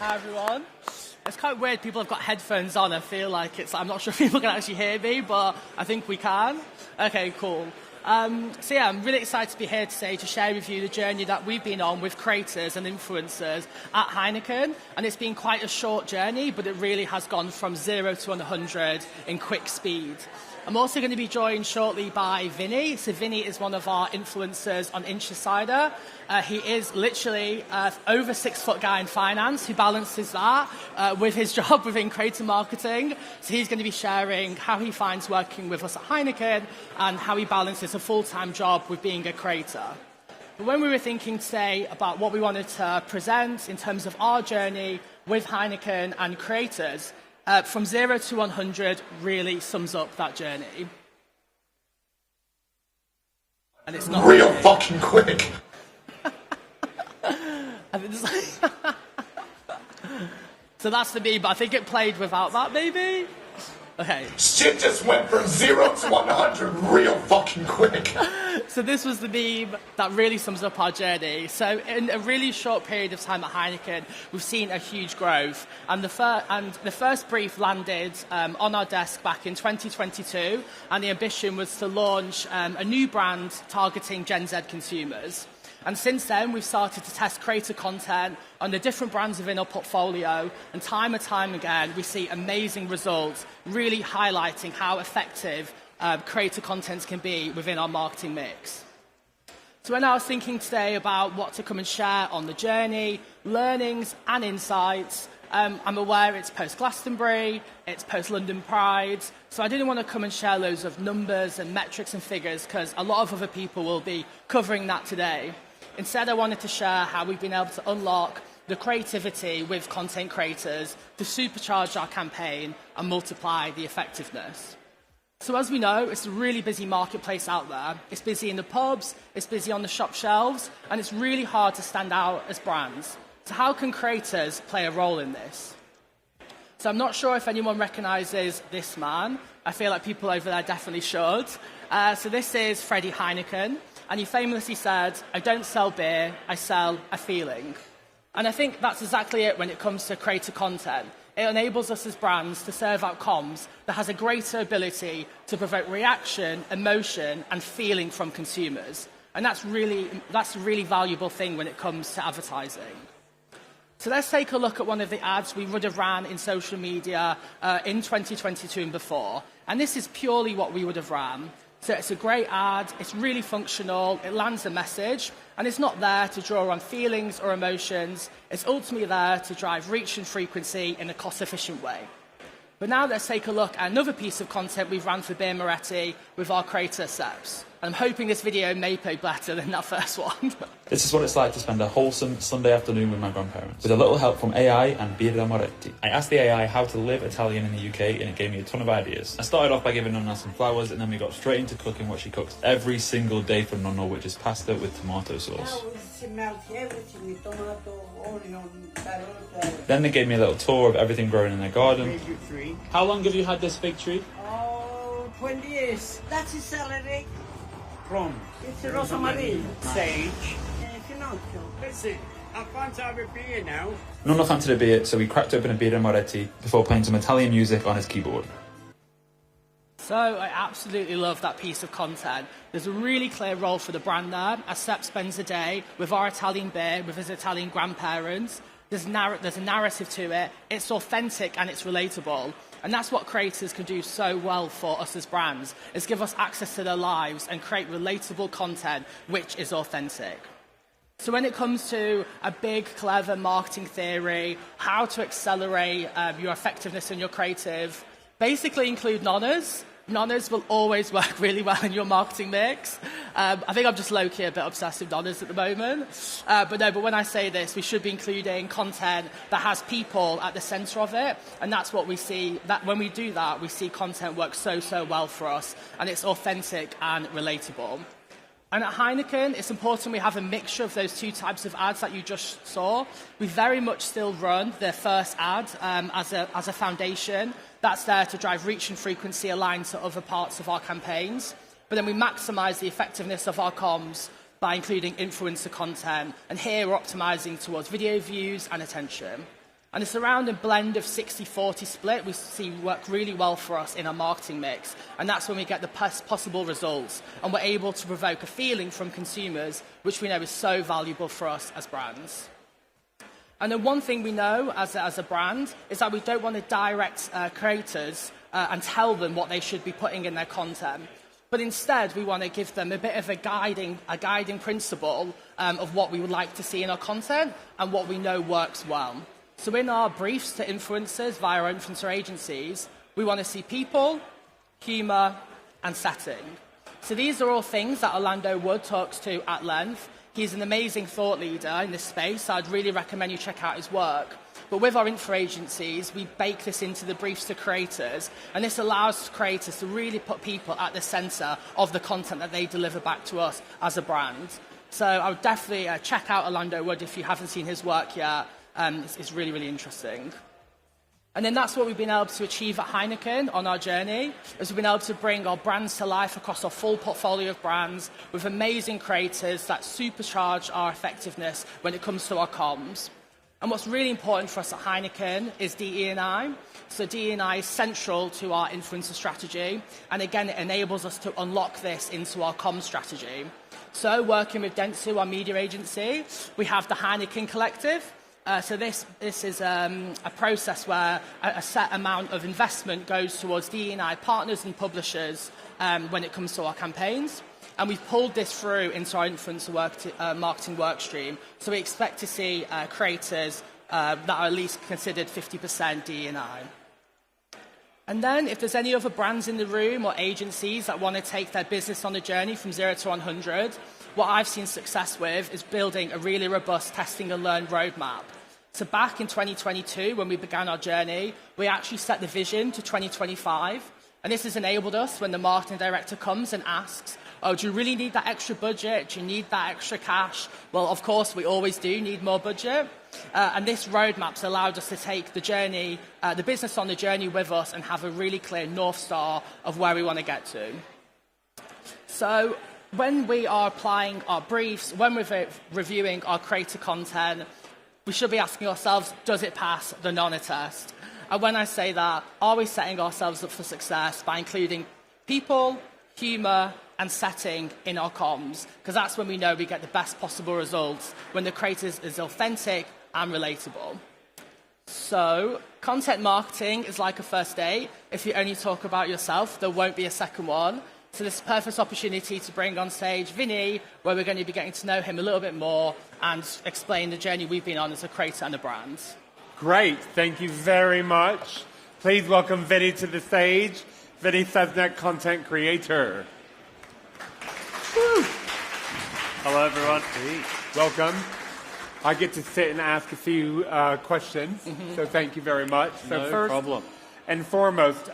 Hi everyone. It's quite weird, people have got headphones on. I feel like I'm not sure if people can actually hear me, but I think we can. Okay, cool. I'm really excited to be here today to share with you the journey that we've been on with creators and influencers at Heineken. And it's been quite a short journey, but it really has gone from 0 to 100 in quick speed. I'm also going to be joined shortly by Vinny. So Vinny is one of our influencers on Insider. He is literally over 6 foot guy in finance who balances that with his job within creator marketing. So he's going to be sharing how he finds working with us at Heineken and how he balances a full-time job with being a creator. But when we were thinking today about what we wanted to present in terms of our journey with Heineken and creators, from 0 to 100 really sums up that journey. And it's not real fucking quick. So that's the meme, but I think it played without that, maybe? Okay. Shit just went from 0 to 100 real fucking quick. So this was the meme that really sums up our journey. So in a really short period of time at Heineken, we've seen a huge growth. And the first brief landed on our desk back in 2022, and the ambition was to launch a new brand targeting Gen Z consumers. And since then, we've started to test creator content on the different brands within our portfolio, and time again, we see amazing results, really highlighting how effective creator content can be within our marketing mix. So when I was thinking today about what to come and share on the journey, learnings and insights, I'm aware it's post-Glastonbury, it's post-London Pride, so I didn't want to come and share loads of numbers and metrics and figures because a lot of other people will be covering that today. Instead, I wanted to share how we've been able to unlock the creativity with content creators to supercharge our campaign and multiply the effectiveness. So as we know, it's a really busy marketplace out there. It's busy in the pubs, it's busy on the shop shelves, and it's really hard to stand out as brands. So how can creators play a role in this? So I'm not sure if anyone recognises this man. I feel like people over there definitely should. So this is Freddie Heineken, and he famously said, "I don't sell beer, I sell a feeling." And I think that's exactly it when it comes to creator content. It enables us as brands to serve out comms that has a greater ability to provoke reaction, emotion, and feeling from consumers. And that's a really valuable thing when it comes to advertising. So let's take a look at one of the ads we would have ran in social media in 2022 and before. And this is purely what we would have ran. So it's a great ad, it's really functional, it lands a message, and it's not there to draw on feelings or emotions. It's ultimately there to drive reach and frequency in a cost-efficient way. But now let's take a look at another piece of content we've ran for Beer Moretti with our creator Seps. I'm hoping this video may play better than that first one. This is what it's like to spend a wholesome Sunday afternoon with my grandparents. With a little help from AI and Birra Moretti. I asked the AI how to live Italian in the UK and it gave me a ton of ideas. I started off by giving Nonna some flowers and then we got straight into cooking what she cooks every single day for Nonna, which is pasta with tomato sauce. Then they gave me a little tour of everything growing in their garden. How long have you had this fig tree? Oh, 20 years. That's a celery. From? It's a rosmarine. Sage. Finocchio. Listen, I fancy having a beer now. Nonna fancied a beer, so we cracked open a Birra Moretti before playing some Italian music on his keyboard. So I absolutely love that piece of content. There's a really clear role for the brand there, as Sepp spends a day with our Italian beer, with his Italian grandparents. There's a narrative to it, it's authentic and it's relatable. And that's what creators can do so well for us as brands, is give us access to their lives and create relatable content which is authentic. So when it comes to a big, clever marketing theory, how to accelerate your effectiveness in your creative, basically include Nonnas. Nonnas will always work really well in your marketing mix. I think I'm just low-key a bit obsessed with Nonnas at the moment. But when I say this, we should be including content that has people at the centre of it. And that's what we see. That when we do that, we see content work so well for us. And it's authentic and relatable. And at Heineken, it's important we have a mixture of those two types of ads that you just saw. We very much still run the first ad as a foundation. That's there to drive reach and frequency aligned to other parts of our campaigns. But then we maximise the effectiveness of our comms by including influencer content. And here we're optimising towards video views and attention. And it's around a blend of 60-40 split we see work really well for us in our marketing mix. And that's when we get the best possible results. And we're able to provoke a feeling from consumers, which we know is so valuable for us as brands. And then one thing we know as a brand is that we don't want to direct creators and tell them what they should be putting in their content. But instead, we want to give them a bit of a guiding principle of what we would like to see in our content and what we know works well. So in our briefs to influencers via our influencer agencies, we want to see people, humour, and setting. So these are all things that Orlando Wood talks to at length. He's an amazing thought leader in this space, so I'd really recommend you check out his work. But with our info agencies, we bake this into the briefs to creators, and this allows creators to really put people at the centre of the content that they deliver back to us as a brand. So I would definitely check out Orlando Wood if you haven't seen his work yet. It's really, really interesting. And then that's what we've been able to achieve at Heineken on our journey, is we've been able to bring our brands to life across our full portfolio of brands with amazing creators that supercharge our effectiveness when it comes to our comms. And what's really important for us at Heineken is DE&I. So DE&I is central to our influencer strategy. And again, it enables us to unlock this into our comms strategy. So working with Dentsu, our media agency, we have the Heineken Collective. So this is a process where a set amount of investment goes towards DE&I partners and publishers when it comes to our campaigns. And we've pulled this through into our influencer marketing work stream. So we expect to see creators that are at least considered 50% DE&I. And then if there's any other brands in the room or agencies that want to take their business on a journey from 0 to 100, what I've seen success with is building a really robust testing and learn roadmap. So back in 2022, when we began our journey, we actually set the vision to 2025. And this has enabled us when the marketing director comes and asks, oh, do you really need that extra budget? Do you need that extra cash? Well, of course, we always do need more budget. And this roadmap's allowed us to take the journey, the business on the journey with us and have a really clear North Star of where we want to get to. So when we are applying our briefs, when we're reviewing our creator content, we should be asking ourselves, does it pass the NONA test? And when I say that, are we setting ourselves up for success by including people, humour, and setting in our comms? Because that's when we know we get the best possible results, when the creator is authentic and relatable. So content marketing is like a first date. If you only talk about yourself, there won't be a second one. So this is a perfect opportunity to bring on stage Vinny, where we're going to be getting to know him a little bit more and explain the journey we've been on as a creator and a brand. Great, thank you very much. Please welcome Vinny to the stage. Vinny Sesnet, content creator. Woo. Hello, everyone. Hey. Welcome. I get to sit and ask a few questions, so thank you very much. So No problem. And foremost,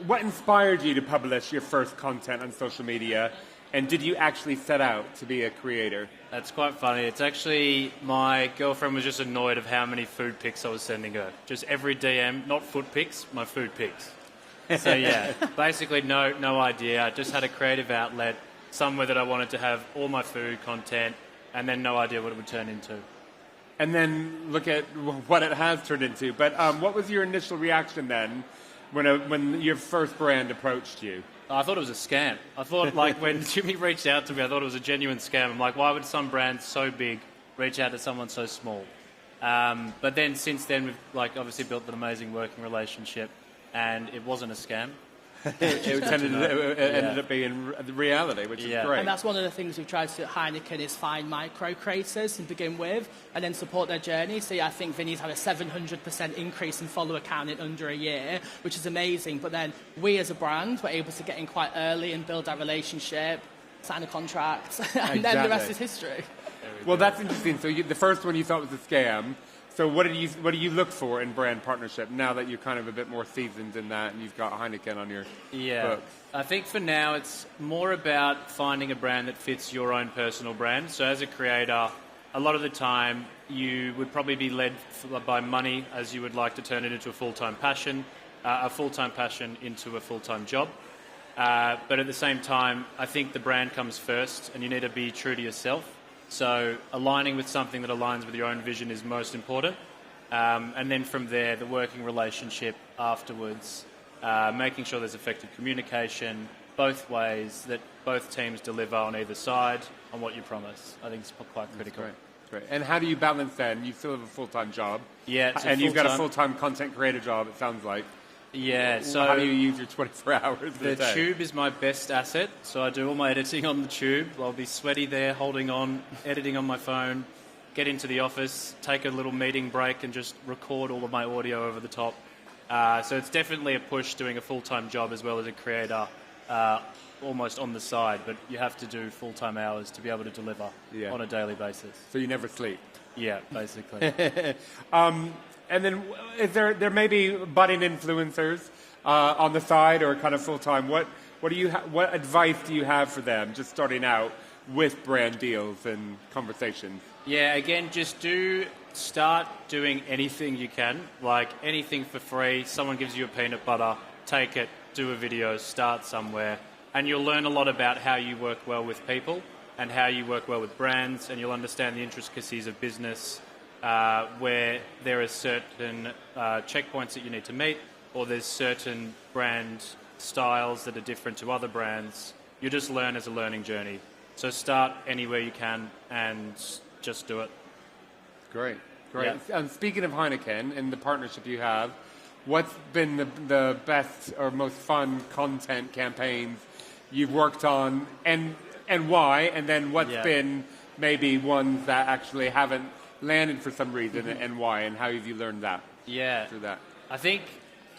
what inspired you to publish your first content on social media, and did you actually set out to be a creator? That's quite funny. It's actually, my girlfriend was just annoyed of how many food pics I was sending her. Just every DM, not foot pics, my food pics. So yeah, basically no idea. I just had a creative outlet, somewhere that I wanted to have all my food content, and then no idea what it would turn into. And then look at what it has turned into. But what was your initial reaction then when your first brand approached you? I thought it was a scam. I thought, like, when Jimmy reached out to me, I thought it was a genuine scam. I'm like, why would some brand so big reach out to someone so small? But then since then, we've obviously built an amazing working relationship, and it wasn't a scam. It ended up being the reality, which is great. And that's one of the things we've tried to do at Heineken is find micro creators to begin with and then support their journey. So yeah, I think Vinny's had a 700% increase in follower count in under a year, which is amazing. But then we as a brand were able to get in quite early and build that relationship, sign a contract, and then the rest is history. Well, that's interesting. So the first one you thought was a scam. So what do you look for in brand partnership now that you're kind of a bit more seasoned in that and you've got Heineken on your books? I think for now it's more about finding a brand that fits your own personal brand. So as a creator, a lot of the time you would probably be led by money as you would like to turn it into a full-time passion into a full-time job. But at the same time, I think the brand comes first and you need to be true to yourself. So aligning with something that aligns with your own vision is most important. And then from there, the working relationship afterwards, making sure there's effective communication both ways, that both teams deliver on either side on what you promise. I think it's quite critical. Great. And how do you balance that? And you still have a full-time job. Yeah, it's and you've got a full-time content creator job, it sounds like. Yeah, so how do you use your 24 hours a day? The tube is my best asset, so I do all my editing on the tube. I'll be sweaty there, holding on, editing on my phone, get into the office, take a little meeting break and just record all of my audio over the top. So it's definitely a push doing a full-time job as well as a creator, almost on the side, but you have to do full-time hours to be able to deliver on a daily basis. So you never sleep? Yeah, basically. And then is there may be budding influencers on the side or kind of full-time. What advice do you have for them just starting out with brand deals and conversations? Yeah, again, just start doing anything you can, like anything for free. Someone gives you a peanut butter, take it, do a video, start somewhere, and you'll learn a lot about how you work well with people and how you work well with brands, and you'll understand the intricacies of business, where there are certain checkpoints that you need to meet, or there's certain brand styles that are different to other brands. You just learn as a learning journey. So start anywhere you can and just do it. Great. Yeah. And speaking of Heineken and the partnership you have, what's been the best or most fun content campaigns you've worked on, and why? And then what's been maybe ones that actually haven't landed for some reason, and why? And how have you learned that? Yeah. Through that. I think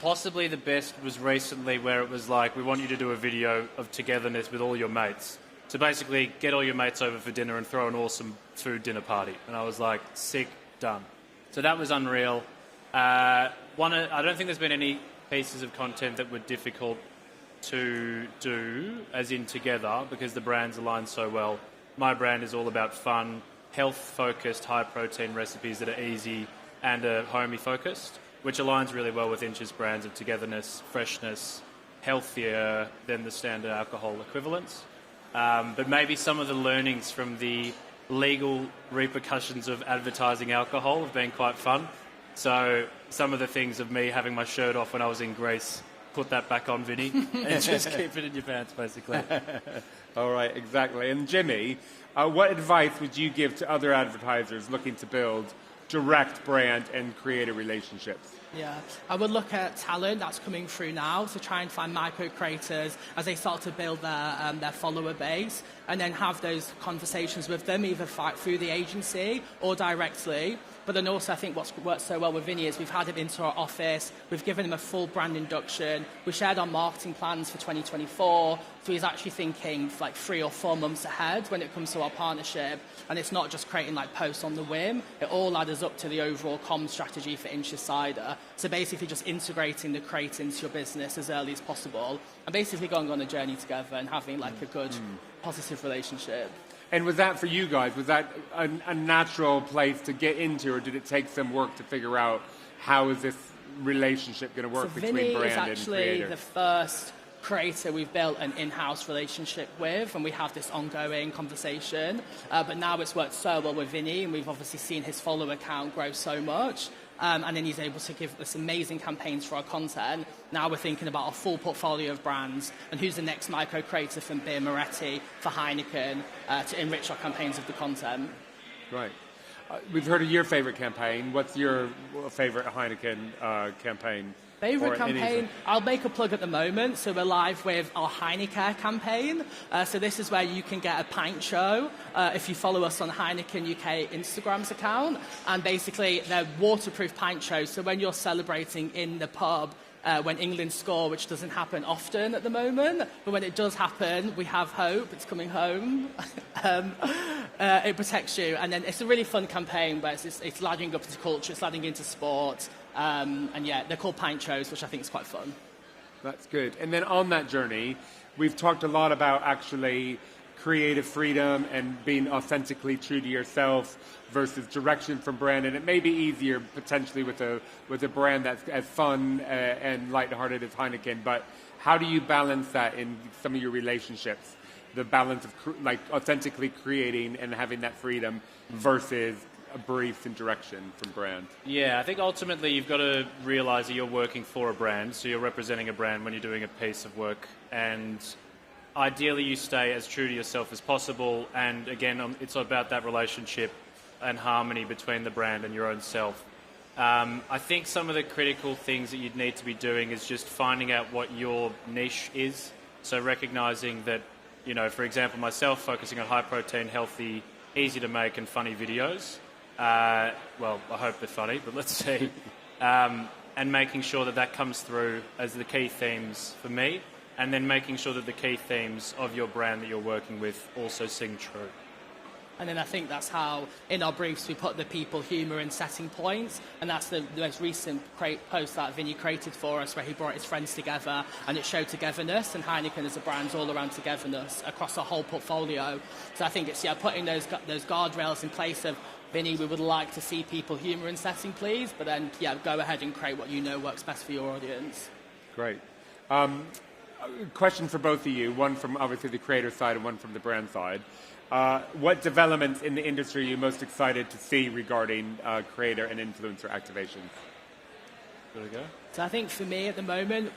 possibly the best was recently where it was like, we want you to do a video of togetherness with all your mates. So basically, get all your mates over for dinner and throw an awesome food dinner party. And I was like, sick, done. So that was unreal. I don't think there's been any pieces of content that were difficult to do, as in together, because the brands align so well. My brand is all about fun, health-focused, high-protein recipes that are easy and are homey-focused, which aligns really well with Inch's brands of togetherness, freshness, healthier than the standard alcohol equivalents. But maybe some of the learnings from the legal repercussions of advertising alcohol have been quite fun. So some of the things of me having my shirt off when I was in Greece, put that back on, Vinny, and just keep it in your pants, basically. All right, exactly. And Jimmy, what advice would you give to other advertisers looking to build direct brand and creative relationships? Yeah, I would look at talent that's coming through now to try and find micro creators as they start to build their follower base, and then have those conversations with them either through the agency or directly. But then also I think what's worked so well with Vinny is we've had him into our office, we've given him a full brand induction, we shared our marketing plans for 2024, so he's actually thinking like 3 or 4 months ahead when it comes to our partnership, and it's not just creating like posts on the whim, it all adds up to the overall comm strategy for Inch's Cider. So basically just integrating the crate into your business as early as possible, and basically going on a journey together and having like a good, positive relationship. And was that for you guys, was that a natural place to get into, or did it take some work to figure out how is this relationship going to work between Vinny brand is and actually creator? the first creator we've built an in-house relationship with, and we have this ongoing conversation. But now it's worked so well with Vinny, and we've obviously seen his follower count grow so much. And then he's able to give us amazing campaigns for our content. Now we're thinking about our full portfolio of brands and who's the next micro creator from Beer Moretti for Heineken to enrich our campaigns with the content. Right. We've heard of your favorite campaign. What's your favorite Heineken campaign? Favourite campaign? I'll make a plug at the moment. So we're live with our Heineken campaign. So this is where you can get a pint show if you follow us on Heineken UK Instagram's account. And basically, they're waterproof pint shows. So when you're celebrating in the pub, when England score, which doesn't happen often at the moment, but when it does happen, we have hope. It's coming home. It protects you. And then it's a really fun campaign where it's ladding up into culture, it's ladding into sport. And yeah, they're called pint shows, which I think is quite fun. That's good. And then on that journey, we've talked a lot about actually creative freedom and being authentically true to yourself versus direction from brand. And it may be easier potentially with a brand that's as fun and lighthearted as Heineken. But how do you balance that in some of your relationships? The balance of like authentically creating and having that freedom versus briefs and direction from brand? Yeah, I think ultimately you've got to realise that you're working for a brand, so you're representing a brand when you're doing a piece of work, and ideally you stay as true to yourself as possible, and again, it's about that relationship and harmony between the brand and your own self. I think some of the critical things that you'd need to be doing is just finding out what your niche is, so recognising that, you know, for example, myself focusing on high protein, healthy, easy to make and funny videos. Well, I hope they're funny, but let's see. And making sure that that comes through as the key themes for me, and then making sure that the key themes of your brand that you're working with also sing true. And then I think that's how, in our briefs, we put the people, humour and setting points. And that's the most recent post that Vinny created for us, where he brought his friends together and it showed togetherness. And Heineken as a brand's all around togetherness across our whole portfolio. So I think it's putting those guardrails in place of, Vinny, we would like to see people, humour and setting, please. But then, go ahead and create what you know works best for your audience. Great. Question for both of you, one from obviously the creator side and one from the brand side. What developments in the industry are you most excited to see regarding creator and influencer activation? There we go. So I think for me at the moment,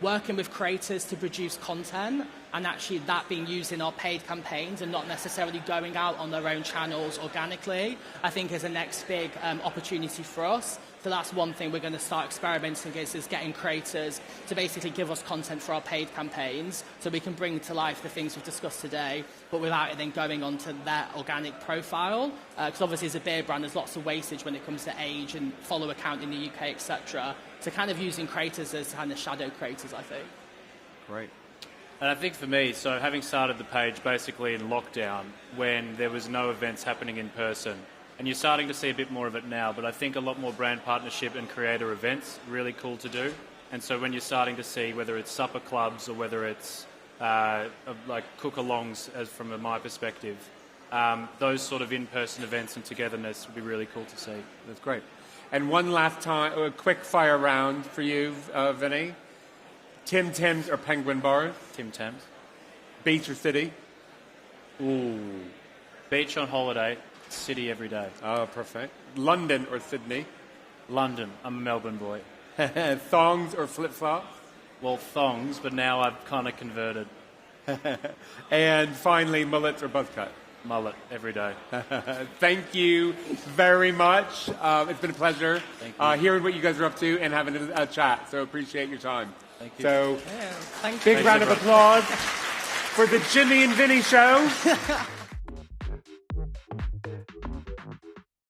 working with creators to produce content and actually that being used in our paid campaigns and not necessarily going out on their own channels organically, I think is a next big opportunity for us. So that's one thing we're going to start experimenting is getting creators to basically give us content for our paid campaigns so we can bring to life the things we've discussed today, but without it then going onto their organic profile. Because obviously as a beer brand, there's lots of wastage when it comes to age and follower count in the UK, etc. So kind of using creators as kind of shadow creators, I think. Great. And I think for me, so having started the page basically in lockdown when there was no events happening in person, and you're starting to see a bit more of it now, but I think a lot more brand partnership and creator events, really cool to do. And so when you're starting to see whether it's supper clubs or whether it's like cook-alongs, as from my perspective, those sort of in-person events and togetherness would be really cool to see. That's great. And one last time, a quick fire round for you, Vinny. Tim Tams or Penguin Bars? Tim Tams. Beach or city? Ooh. Beach on holiday, city every day. Oh, perfect. London or Sydney? London. I'm a Melbourne boy. Thongs or flip-flops? Well, thongs, but now I've kind of converted. And finally, mullets or buzz cut? Mullet every day. Thank you very much. It's been a pleasure hearing what you guys are up to and having a chat. So appreciate your time. Thank you. So, Big round of applause for the Jimmy and Vinny Show.